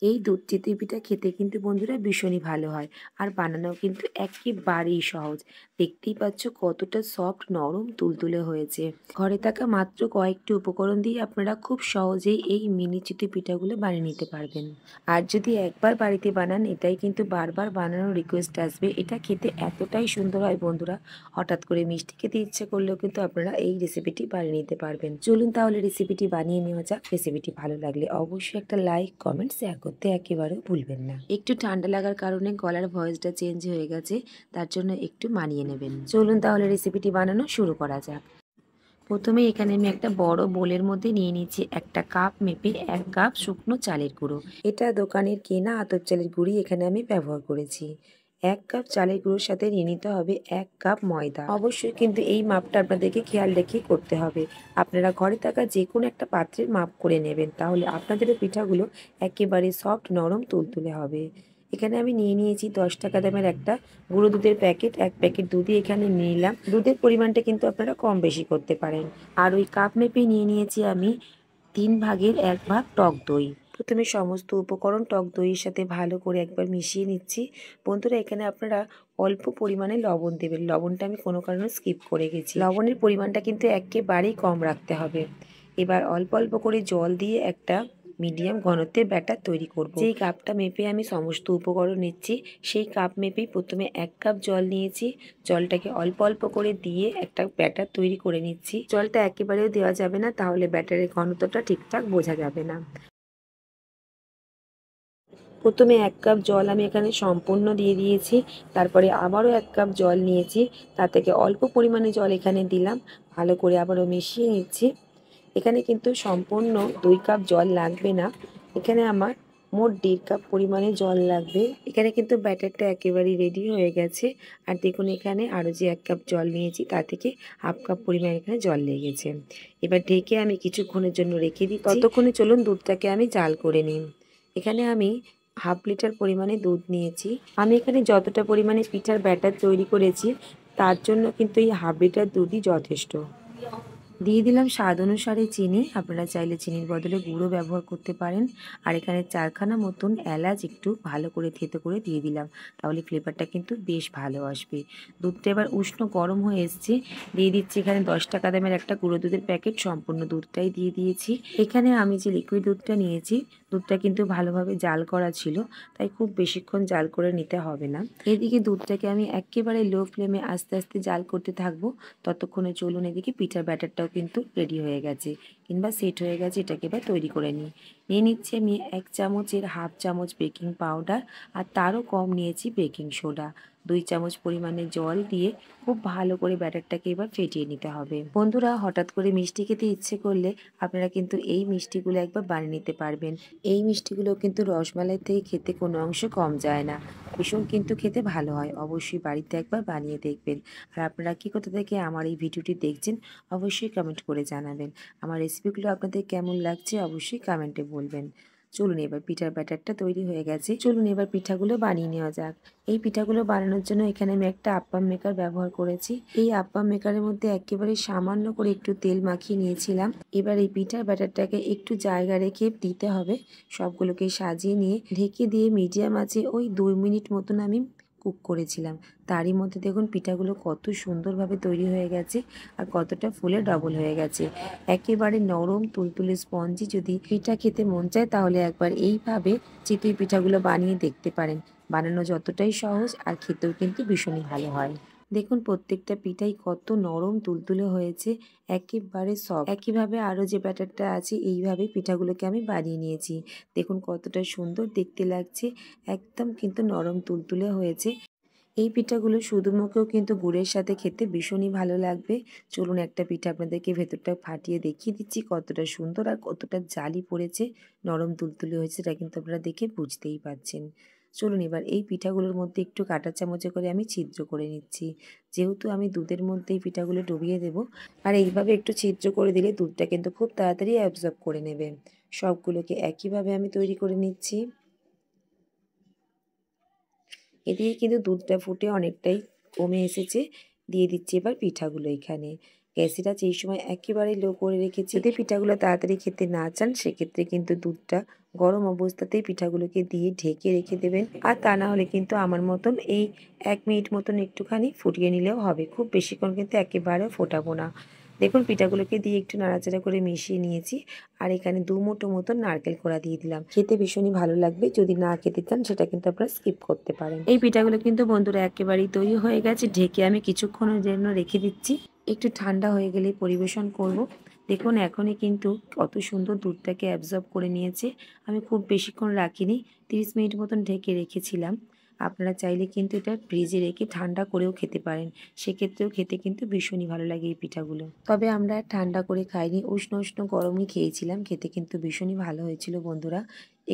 এই দুধ চিতই পিঠা খেতে কিন্তু বন্ধুরা ভীষণই ভালো হয়, আর বানানো কিন্তু একেবারেই সহজ। দেখতেই পাচ্ছ কতটা সফট, নরম, তুলতুলে হয়েছে। ঘরে থাকা মাত্র কয়েকটি উপকরণ দিয়ে আপনারা খুব সহজেই এই মিনি চিতই পিঠাগুলো বানিয়ে নিতে পারবেন। আর যদি একবার বাড়িতে বানান, এটাই কিন্তু বারবার বানানোর রিকোয়েস্ট আসবে। এটা খেতে এতটাই সুন্দর হয় বন্ধুরা, হঠাৎ করে মিষ্টি খেতে ইচ্ছে করলেও কিন্তু আপনারা এই রেসিপিটি বানিয়ে নিতে পারবেন। চলুন তাহলে রেসিপিটি বানিয়ে নেওয়া যাক। রেসিপিটি ভালো লাগলে অবশ্যই একটা লাইক, কমেন্ট, শেয়ার করতে একেবারেও ভুলবেন না। একটু ঠান্ডা লাগার কারণে গলার ভয়েসটা চেঞ্জ হয়ে গেছে, তার জন্য একটু মানিয়ে নেবেন। চলুন তাহলে রেসিপিটি বানানো শুরু করা যাক। প্রথমে এখানে আমি একটা বড় বোলের মধ্যে নিয়ে নিচ্ছি একটা কাপ মেপে 1 কাপ শুকনো চালের গুঁড়ো। এটা দোকানের কেনা আতপ চালের গুঁড়ি এখানে আমি ব্যবহার করেছি। 1 কাপ চালের গুঁড়োর সাথে নিয়ে নিতে হবে 1 কাপ ময়দা। অবশ্যই কিন্তু এই মাপটা আপনাদেরকে খেয়াল রেখে করতে হবে। আপনারা ঘরে থাকা যে কোনো একটা পাত্রের মাপ করে নেবেন, তাহলে আপনাদেরও পিঠাগুলো একেবারে সফট, নরম, তুলতুলে হবে। এখানে আমি নিয়ে নিয়েছি 10 টাকা দামের একটা গুঁড়ো দুধের প্যাকেট। 1 প্যাকেট দুধই এখানে নিলাম। দুধের পরিমাণটা কিন্তু আপনারা কম বেশি করতে পারেন। আর ওই কাপ মেপে নিয়ে নিয়েছি আমি 3 ভাগের 1 ভাগ টক দই। প্রথমে সমস্ত উপকরণ টক দইয়ের সাথে ভালো করে একবার মিশিয়ে নিচ্ছি। বন্ধুরা, এখানে আপনারা অল্প পরিমাণে লবণ দেবেন। লবণটা আমি কোনো কারণে স্কিপ করে গেছি। লবণের পরিমাণটা কিন্তু একেবারেই কম রাখতে হবে। এবার অল্প অল্প করে জল দিয়ে একটা মিডিয়াম ঘনত্বের ব্যাটার তৈরি করব। যেই কাপটা মেপে আমি সমস্ত উপকরণ নিচ্ছি, সেই কাপ মেপেই প্রথমে 1 কাপ জল নিয়েছি। জলটাকে অল্প অল্প করে দিয়ে একটা ব্যাটার তৈরি করে নিচ্ছি। জলটা একেবারেও দেওয়া যাবে না, তাহলে ব্যাটারের ঘনত্বটা ঠিকঠাক বোঝা যাবে না। প্রথমে 1 কাপ জল আমি এখানে সম্পূর্ণ দিয়ে দিয়েছি। তারপরে আবারও 1 কাপ জল নিয়েছি। তার থেকে অল্প পরিমাণে জল এখানে দিলাম। ভালো করে আবারও মিশিয়ে নিচ্ছি। এখানে কিন্তু সম্পূর্ণ 2 কাপ জল লাগবে না। এখানে আমার মোট 1.5 কাপ পরিমাণে জল লাগবে। এখানে কিন্তু ব্যাটারটা একেবারেই রেডি হয়ে গেছে। আর দেখুন, এখানে আরও যে 1 কাপ জল নিয়েছি, তা থেকে হাফ কাপ পরিমাণ এখানে জল লেগেছে। এবার ঢেকে আমি কিছুক্ষণের জন্য রেখে দিচ্ছি। ততক্ষণে চলুন দুধটাকে আমি জাল করে নিই। এখানে আমি হাফ লিটার পরিমাণে দুধ নিয়েছি। আমি এখানে যতটা পরিমাণে পিঠার ব্যাটার তৈরি করেছি, তার জন্য কিন্তু এই হাফ লিটার দুধই যথেষ্ট। দিয়ে দিলাম স্বাদ অনুসারে চিনি। আপনারা চাইলে চিনির বদলে গুঁড়ো ব্যবহার করতে পারেন। আর এখানে 4খানা মতন এলাচ একটু ভালো করে থেতো করে দিয়ে দিলাম, তাহলে ফ্লেভারটা কিন্তু বেশ ভালো আসবে। দুধটা এবার উষ্ণ গরম হয়ে এসছে। দিয়ে দিচ্ছি এখানে 10 টাকা দামের একটা গুঁড়ো দুধের প্যাকেট। সম্পূর্ণ দুধটাই দিয়ে দিয়েছি। এখানে আমি যে লিকুইড দুধটা নিয়েছি, দুধটা কিন্তু ভালোভাবে জাল করা ছিল, তাই খুব বেশিক্ষণ জাল করে নিতে হবে না। এদিকে দুধটাকে আমি একেবারে লো ফ্লেমে আস্তে আস্তে জাল করতে থাকবো। ততক্ষণে চলুন, এদিকে পিঠার ব্যাটারটাও কিন্তু রেডি হয়ে গেছে, কিংবা সেট হয়ে গেছে। এটাকে এবার তৈরি করে নিয়ে নিচ্ছি আমি 1 চামচের হাফ চামচ বেকিং পাউডার, আর তারও কম নিয়েছি বেকিং সোডা। 2 চামচ পরিমাণে জল দিয়ে খুব ভালো করে ব্যাটারটাকে এবার ফেটিয়ে নিতে হবে। বন্ধুরা, হঠাৎ করে মিষ্টি খেতে ইচ্ছে করলে আপনারা কিন্তু এই মিষ্টিগুলো একবার বানিয়ে নিতে পারবেন। এই মিষ্টিগুলো কিন্তু রসমালাই থেকে খেতে কোনো অংশে কম যায় না। ভীষণ কিন্তু খেতে ভালো হয়। অবশ্যই বাড়িতে একবার বানিয়ে দেখবেন। আর আপনারা কি কোথা থেকে আমার এই ভিডিওটি দেখছেন, অবশ্যই কমেন্ট করে জানাবেন। আমার রেসিপিগুলো আপনাদের কেমন লাগছে অবশ্যই কমেন্টে বলবেন। চলুন, এবার পিঠার ব্যাটারটা তৈরি হয়ে গেছে। চলুন এবার পিঠাগুলো বানিয়ে নেওয়া যাক। এই পিঠাগুলো বানানোর জন্য এখানে আমি একটা আপ্পাম মেকার ব্যবহার করেছি। এই আপ্পাম মেকারের মধ্যে একেবারে সামান্য করে একটু তেল মাখিয়ে নিয়েছিলাম। এবার এই পিঠার ব্যাটারটাকে একটু জায়গা রেখে দিতে হবে। সবগুলোকে সাজিয়ে নিয়ে ঢেকে দিয়ে মিডিয়াম আঁচে ওই 2 মিনিট মতন আমি কুক করেছিলাম। তারই মধ্যে দেখুন পিঠাগুলো কত সুন্দরভাবে তৈরি হয়ে গেছে, আর কতটা ফুলে ডবল হয়ে গেছে। একেবারে নরম, তুলতুলে, স্পঞ্জি। যদি পিঠা খেতে মন চায়, তাহলে একবার এইভাবে চিতই পিঠাগুলো বানিয়ে দেখতে পারেন। বানানো যতটাই সহজ, আর খেতেও কিন্তু ভীষণই ভালো হয়। দেখুন প্রত্যেকটা পিঠাই কত নরম, তুলতুলে হয়েছে, একেবারে সফট। একইভাবে আরও যে ব্যাটারটা আছে, এইভাবেই পিঠাগুলোকে আমি বানিয়ে নিয়েছি। দেখুন কতটা সুন্দর দেখতে লাগছে, একদম কিন্তু নরম, তুলতুলে হয়েছে। এই পিঠাগুলো শুধু মুখেও কিন্তু গুড়ের সাথে খেতে ভীষণই ভালো লাগবে। চলুন একটা পিঠা আপনাদেরকে ভেতরটা ফাটিয়ে দেখিয়ে দিচ্ছি কতটা সুন্দর আর কতটা জালি পড়েছে, নরম তুলতুলে হয়েছে। এটা কিন্তু আপনারা দেখে বুঝতেই পারছেন। চলুন এবার এই পিঠাগুলোর মধ্যে একটু কাঁটা চামচে করে আমি ছিদ্র করে নিচ্ছি। যেহেতু আমি দুধের মধ্যে এই পিঠাগুলো ডুবিয়ে দেবো, আর এইভাবে একটু ছিদ্র করে দিলে দুধটা কিন্তু খুব তাড়াতাড়ি অ্যাবজর্ব করে নেবে। সবগুলোকে একইভাবে আমি তৈরি করে নিচ্ছি। এদিকে কিন্তু দুধটা ফুটে অনেকটাই কমে এসেছে। দিয়ে দিচ্ছি এবার পিঠাগুলো এখানে। গ্যাসের আঁচ এই সময় একেবারে লো করে রেখেছি। যদি পিঠাগুলো তাড়াতাড়ি খেতে না চান সেক্ষেত্রে কিন্তু দুধটা গরম অবস্থাতেই পিঠাগুলোকে দিয়ে ঢেকে রেখে দেবেন। আর তা না হলে কিন্তু আমার মতন এই 1 মিনিট মতন একটুখানি ফুটিয়ে নিলেও হবে। খুব বেশিক্ষণ কিন্তু একেবারে ফোটাবো না। দেখুন পিঠাগুলোকে দিয়ে একটু নাড়াচাড়া করে মিশিয়ে নিয়েছি। আর এখানে 2 মুঠো মতন নারকেল কোড়া দিয়ে দিলাম। খেতে ভীষণই ভালো লাগবে। যদি না খেতে চান সেটা কিন্তু আপনারা স্কিপ করতে পারেন। এই পিঠাগুলো কিন্তু বন্ধুরা একেবারেই তৈরি হয়ে গেছে। ঢেকে আমি কিছুক্ষণের জন্য রেখে দিচ্ছি। একটু ঠান্ডা হয়ে গেলেই পরিবেশন করব। দেখুন এখনই কিন্তু কত সুন্দর দুধটাকে অ্যাবজর্ব করে নিয়েছে। আমি খুব বেশিক্ষণ রাখিনি, 30 মিনিট মতন ঢেকে রেখেছিলাম। আপনারা চাইলে কিন্তু এটা ফ্রিজে রেখে ঠান্ডা করেও খেতে পারেন। সেক্ষেত্রেও খেতে কিন্তু ভীষণই ভালো লাগে এই পিঠাগুলো। তবে আমরা আর ঠান্ডা করে খাইনি, উষ্ণ উষ্ণ গরমই খেয়েছিলাম। খেতে কিন্তু ভীষণই ভালো হয়েছিল বন্ধুরা।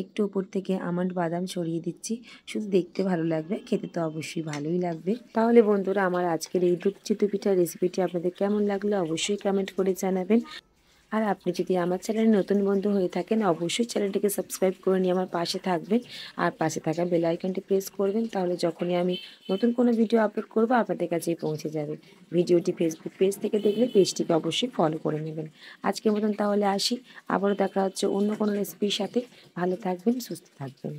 একটু উপর থেকে আমন্ড বাদাম ছড়িয়ে দিচ্ছি। শুধু দেখতে ভালো লাগবে, খেতে তো অবশ্যই ভালোই লাগবে। তাহলে বন্ধুরা আমার আজকের এই দুধ চিতই পিঠার রেসিপিটি আপনাদের কেমন লাগলো অবশ্যই কমেন্ট করে জানাবেন। আর আপনি যদি আমার চ্যানেলে নতুন বন্ধু হয়ে থাকেন অবশ্যই চ্যানেলটিকে সাবস্ক্রাইব করে নিয়ে আমার পাশে থাকবেন। আর পাশে থাকা বেল আইকনটি প্রেস করবেন, তাহলে যখনই আমি নতুন কোনো ভিডিও আপলোড করব আপনাদের কাছেই পৌঁছে যাবে। ভিডিওটি ফেসবুক পেজ থেকে দেখলে পেজটিকে অবশ্যই ফলো করে নেবেন। আজকের মতন তাহলে আসি, আবারও দেখা হচ্ছে অন্য কোনো রেসিপির সাথে। ভালো থাকবেন, সুস্থ থাকবেন।